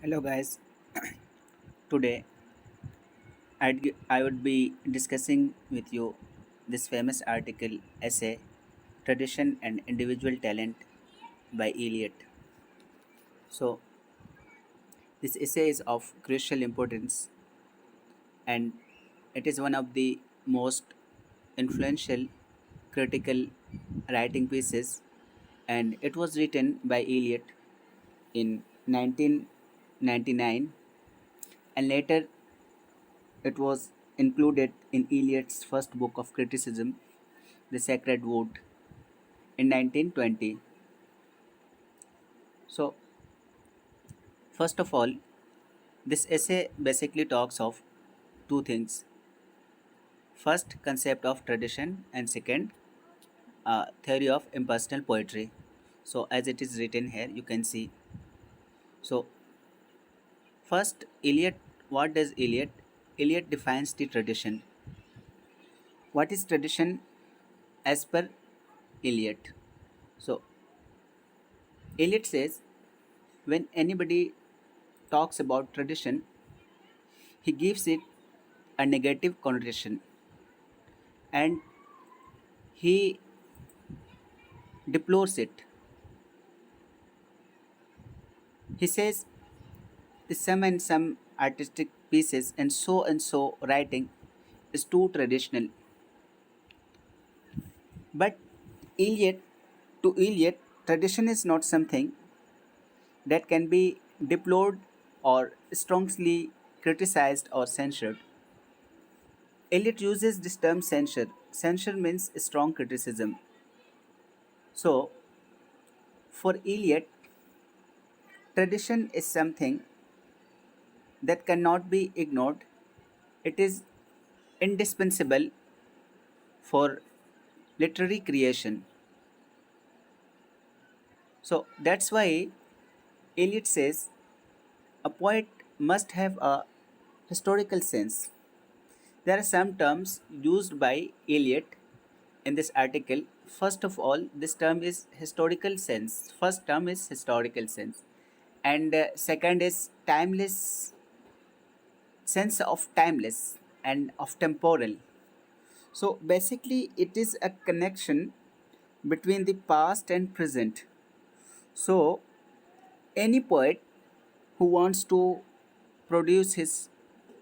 Hello guys. Today I would be discussing with you this famous article essay Tradition and Individual Talent by Eliot. So this essay is of crucial importance and it is one of the most influential critical writing pieces, and it was written by Eliot in 1999, and later it was included in Eliot's first book of criticism, The Sacred Wood, in 1920. So, first of all, this essay basically talks of two things. First, concept of tradition, and second, theory of impersonal poetry. So, as it is written here, you can see. So, first, Eliot, what does Eliot? Eliot defines the tradition. What is tradition as per Eliot? So, Eliot says when anybody talks about tradition, he gives it a negative connotation and he deplores it. He says the some and some artistic pieces and so writing is too traditional. But Eliot, to Eliot, tradition is not something that can be deplored or strongly criticized or censured. Eliot uses this term censure. Censure means strong criticism. So, for Eliot, tradition is something that cannot be ignored. It is indispensable for literary creation. So that's why Eliot says a poet must have a historical sense. There are some terms used by Eliot in this article. First of all, this term is historical sense. First term is historical sense, and second is timeless, sense of timeless and of temporal. So basically, it is a connection between the past and present. So any poet who wants to produce his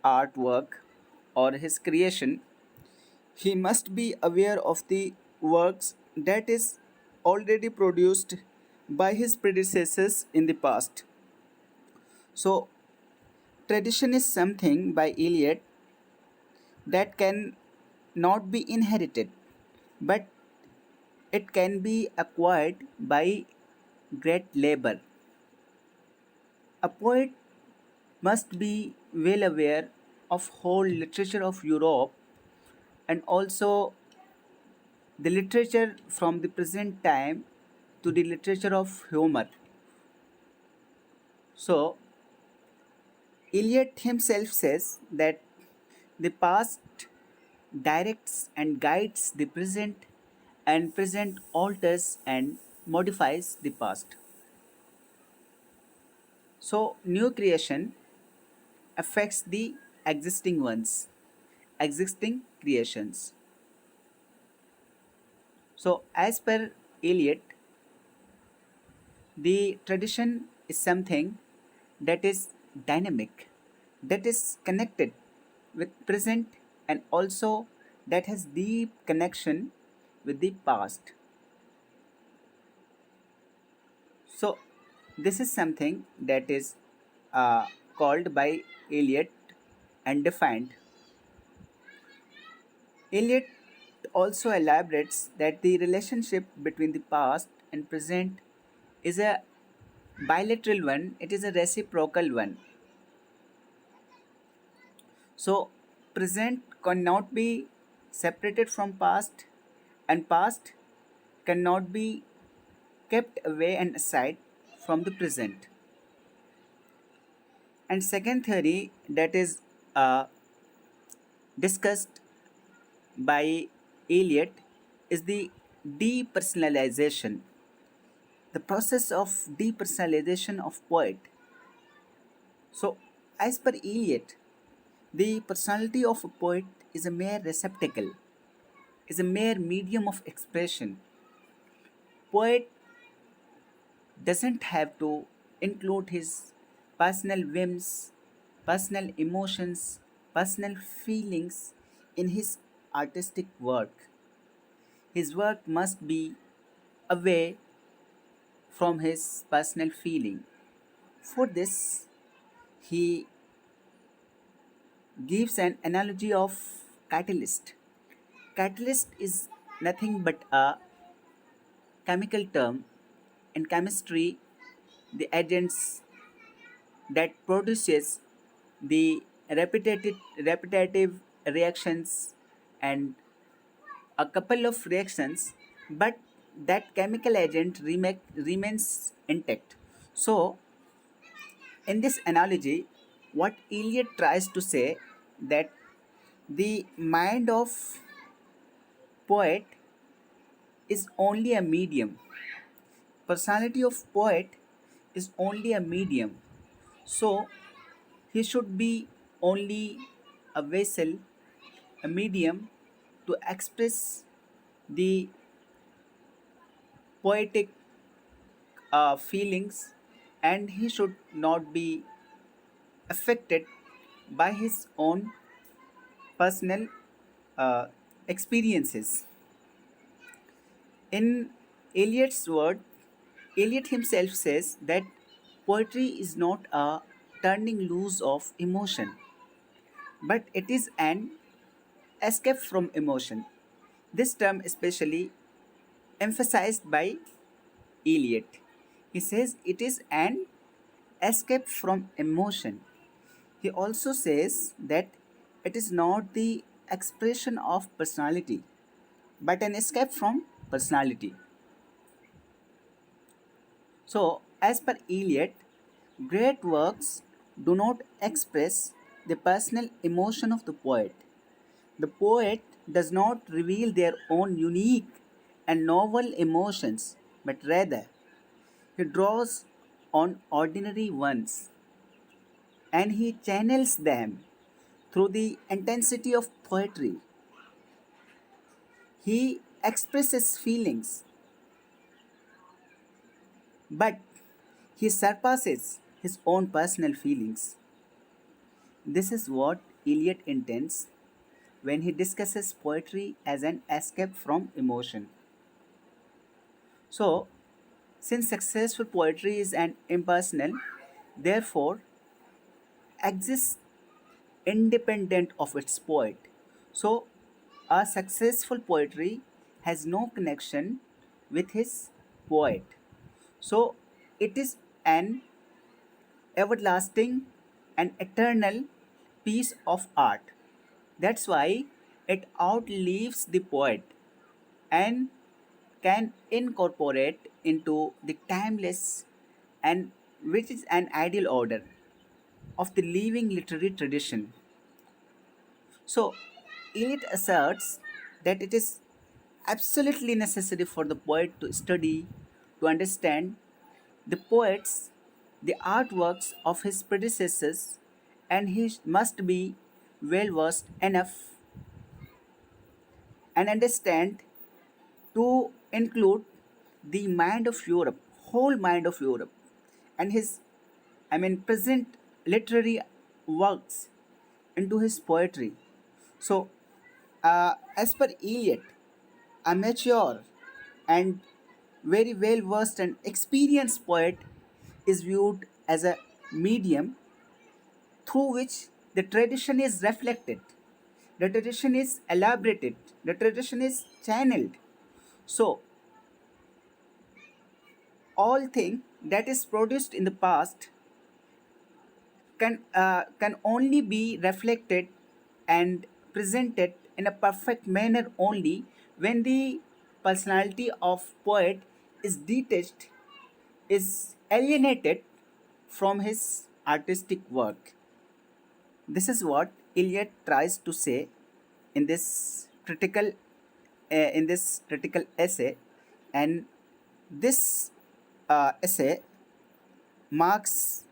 artwork or his creation, he must be aware of the works that is already produced by his predecessors in the past. So tradition is something by Eliot that can not be inherited, but it can be acquired by great labor. A poet must be well aware of whole literature of Europe and also the literature from the present time to the literature of Homer. So Eliot himself says that the past directs and guides the present and present alters and modifies the past. So new creation affects the existing ones, existing creations. So, as per Eliot, the tradition is something that is dynamic, that is connected with present, and also that has deep connection with the past. So, this is something that is called by Eliot and defined. Eliot also elaborates that the relationship between the past and present is a bilateral one, it is a reciprocal one. So, present cannot be separated from past, and past cannot be kept away and aside from the present. And second theory that is uh, discussed by Eliot is the depersonalization. The process of depersonalization of poet. So, as per Eliot, the personality of a poet is a mere receptacle, is a mere medium of expression. Poet doesn't have to include his personal whims, personal emotions, personal feelings in his artistic work. His work must be away from his personal feeling. For this, he gives an analogy of catalyst. Catalyst is nothing but a chemical term. In chemistry, the agents that produces the repetitive reactions and a couple of reactions, but that chemical agent remains intact. So in this analogy, what Eliot tries to say that the mind of poet is only a medium. Personality of poet is only a medium. So he should be only a vessel, a medium to express the poetic feelings, and he should not be affected by his own personal uh, experiences. In Eliot's word, Eliot himself says that poetry is not a turning loose of emotion, but it is an escape from emotion. This term especially emphasized by Eliot. He says it is an escape from emotion. He also says that it is not the expression of personality, but an escape from personality. So, as per Eliot, great works do not express the personal emotion of the poet. The poet does not reveal their own unique and novel emotions, but rather he draws on ordinary ones and he channels them through the intensity of poetry. He expresses feelings, but he surpasses his own personal feelings. This is what Eliot intends when he discusses poetry as an escape from emotion. So, since successful poetry is an impersonal, therefore exists independent of its poet. So, a successful poetry has no connection with his poet. So, it is an everlasting and eternal piece of art. That's why it outlives the poet and can incorporate into the timeless and which is an ideal order of the living literary tradition. So, Eliot asserts that it is absolutely necessary for the poet to study, to understand the poets, the artworks of his predecessors, and he must be well versed enough and understand to include the mind of Europe, whole mind of Europe, and his, present literary works into his poetry. So, as per Eliot, a mature and very well versed and experienced poet is viewed as a medium through which the tradition is reflected, the tradition is elaborated, the tradition is channeled. So, all thing that is produced in the past can only be reflected and presented in a perfect manner only when the personality of poet is detached, is alienated from his artistic work. This is what Eliot tries to say in this critical essay, and this essay marks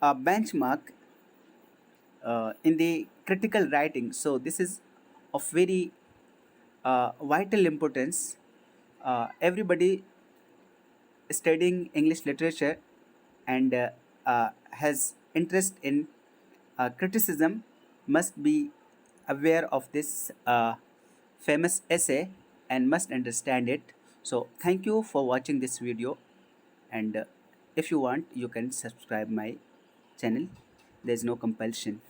a benchmark in the critical writing. So this is of very vital importance. Everybody studying English literature and has interest in criticism must be aware of this famous essay and must understand it. So thank you for watching this video, and if you want you can subscribe my channel. There is no compulsion.